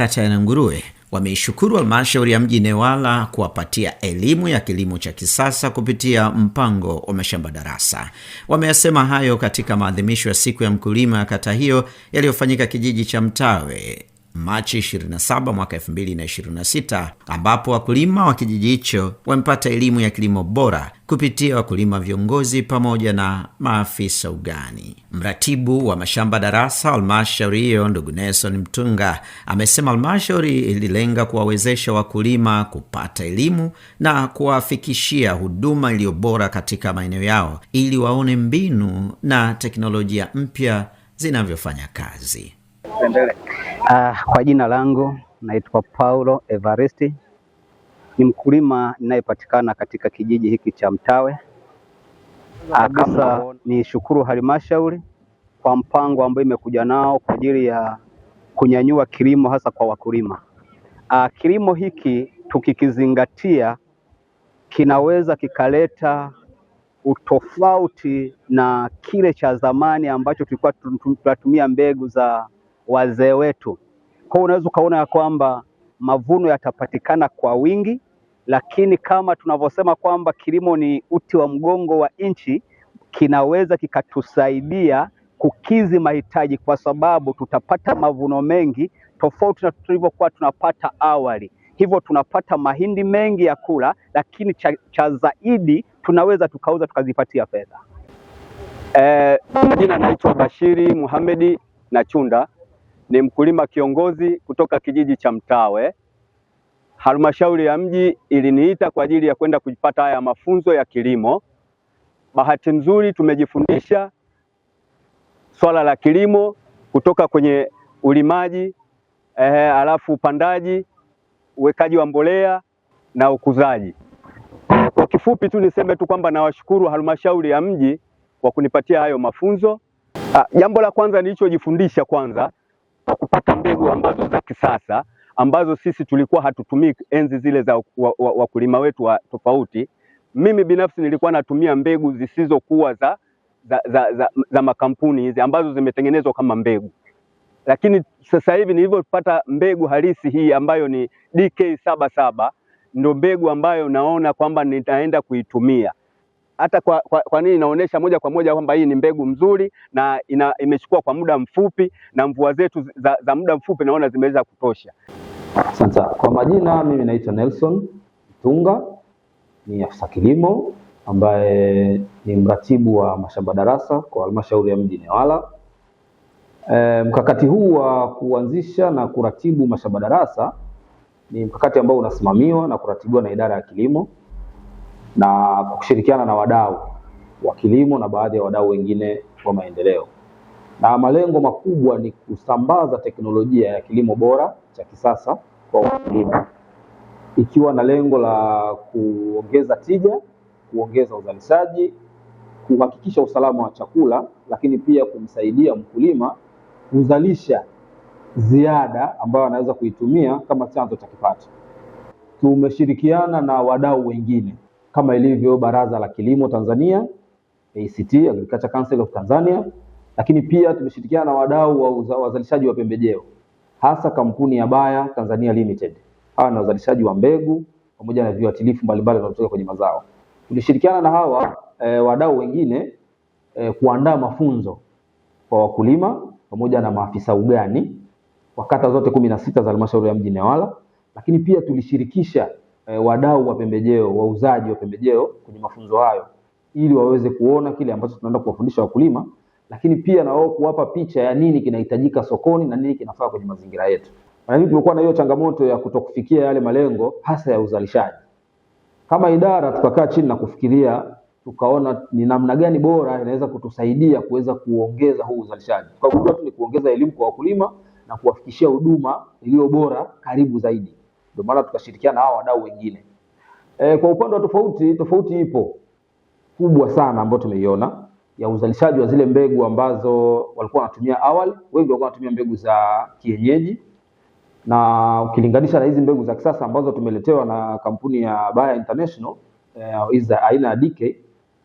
Kata ya Nguruwe wameishukuru halmashauri ya mji Newala kuwapatia elimu ya kilimo cha kisasa kupitia mpango wa mashamba darasa. Wameyasema hayo katika maadhimisho ya siku ya mkulima ya kata hiyo yaliyofanyika kijiji cha Mtawe Machi 27 mwaka 2026, ambapo wakulima wa kijiji hicho wamepata elimu ya kilimo bora kupitia wakulima viongozi pamoja na maafisa ugani. Mratibu wa mashamba darasa halmashauri hiyo ndugu Nelson Mtunga amesema halmashauri ililenga kuwawezesha wakulima kupata elimu na kuwafikishia huduma iliyo bora katika maeneo yao ili waone mbinu na teknolojia mpya zinavyofanya kazi. Kwa jina langu naitwa Paulo Evaristi, ni mkulima ninayepatikana katika kijiji hiki cha Mtawe. Kabla ni shukuru halmashauri kwa mpango ambao imekuja nao kwa ajili ya kunyanyua kilimo hasa kwa wakulima. Kilimo hiki tukikizingatia kinaweza kikaleta utofauti na kile cha zamani ambacho tulikuwa tunatumia mbegu za wazee wetu. Kwa unaweza ukaona ya kwamba mavuno yatapatikana kwa wingi, lakini kama tunavyosema kwamba kilimo ni uti wa mgongo wa nchi, kinaweza kikatusaidia kukizi mahitaji, kwa sababu tutapata mavuno mengi tofauti na tulivyokuwa tunapata awali. Hivyo tunapata mahindi mengi ya kula, lakini cha zaidi tunaweza tukauza tukazipatia fedha. Jina naitwa Bashiri Muhamedi Nachunda, ni mkulima kiongozi kutoka kijiji cha Mtawe. Halmashauri ya mji iliniita kwa ajili ya kwenda kupata haya mafunzo ya kilimo. Bahati nzuri tumejifundisha swala la kilimo kutoka kwenye ulimaji, alafu upandaji, uwekaji wa mbolea na ukuzaji. Kwa kifupi tu niseme tu kwamba nawashukuru halmashauri ya mji kwa kunipatia hayo mafunzo. Jambo la kwanza nilichojifundisha kwanza kupata mbegu ambazo za kisasa ambazo sisi tulikuwa hatutumii enzi zile za wakulima wetu wa tofauti. Mimi binafsi nilikuwa natumia mbegu zisizokuwa za makampuni hizi ambazo zimetengenezwa kama mbegu. Lakini sasa hivi nilivyopata mbegu halisi hii ambayo ni DK77 ndio mbegu ambayo naona kwamba nitaenda kuitumia. Hata kwa nini inaonesha moja kwa moja kwamba hii ni mbegu mzuri na imechukua kwa muda mfupi na mvua zetu za muda mfupi naona zimeweza kutosha. Asante. Kwa majina mimi naitwa Nelson Mtunga, ni afisa kilimo ambaye ni mratibu wa mashamba darasa kwa halmashauri ya mji Newala. Mkakati huu wa kuanzisha na kuratibu mashamba darasa ni mkakati ambao unasimamiwa na kuratibiwa na idara ya kilimo na kushirikiana na wadau wa kilimo na baadhi ya wadau wengine wa maendeleo. Na malengo makubwa ni kusambaza teknolojia ya kilimo bora cha kisasa kwa wakulima, ikiwa na lengo la kuongeza tija, kuongeza uzalishaji, kuhakikisha usalama wa chakula, lakini pia kumsaidia mkulima kuzalisha ziada ambayo anaweza kuitumia kama chanzo cha kipato. Tumeshirikiana na wadau wengine kama ilivyo Baraza la Kilimo Tanzania, ACT, Agriculture Council of Tanzania, lakini pia tumeshirikiana na wadau wa wazalishaji wa pembejeo, hasa kampuni ya Bayer Tanzania Limited. Hawa na wazalishaji wa mbegu pamoja na viuatilifu mbalimbali vinavyotoka kwenye mazao. Tulishirikiana na hawa wadau wengine kuandaa mafunzo kwa wakulima pamoja na maafisa ugani kwa kata zote 16 za halmashauri ya mji Newala, lakini pia tulishirikisha wadau wa pembejeo, wauzaji wa pembejeo kwenye mafunzo hayo ili waweze kuona kile ambacho tunaenda kuwafundisha wakulima, lakini pia na wao kuwapa picha ya nini kinahitajika sokoni na nini kinafaa kwenye mazingira yetu. Mara nyingi tumekuwa na hiyo changamoto ya kutokufikia yale malengo hasa ya uzalishaji. Kama idara tukakaa chini na kufikiria, tukaona ni namna gani bora inaweza kutusaidia kuweza kuongeza huu uzalishaji. Tukagundua tu ni kuongeza elimu kwa wakulima na kuwafikishia huduma iliyo bora karibu zaidi. Ndio maana tukashirikiana na hao wadau wengine. Kwa upande wa tofauti ipo kubwa sana ambayo tumeiona ya uzalishaji wa zile mbegu ambazo walikuwa wanatumia awali. Wengi walikuwa wanatumia mbegu za kienyeji, na ukilinganisha na hizi mbegu za kisasa ambazo tumeletewa na kampuni ya Bayer International, hizi aina ya DK,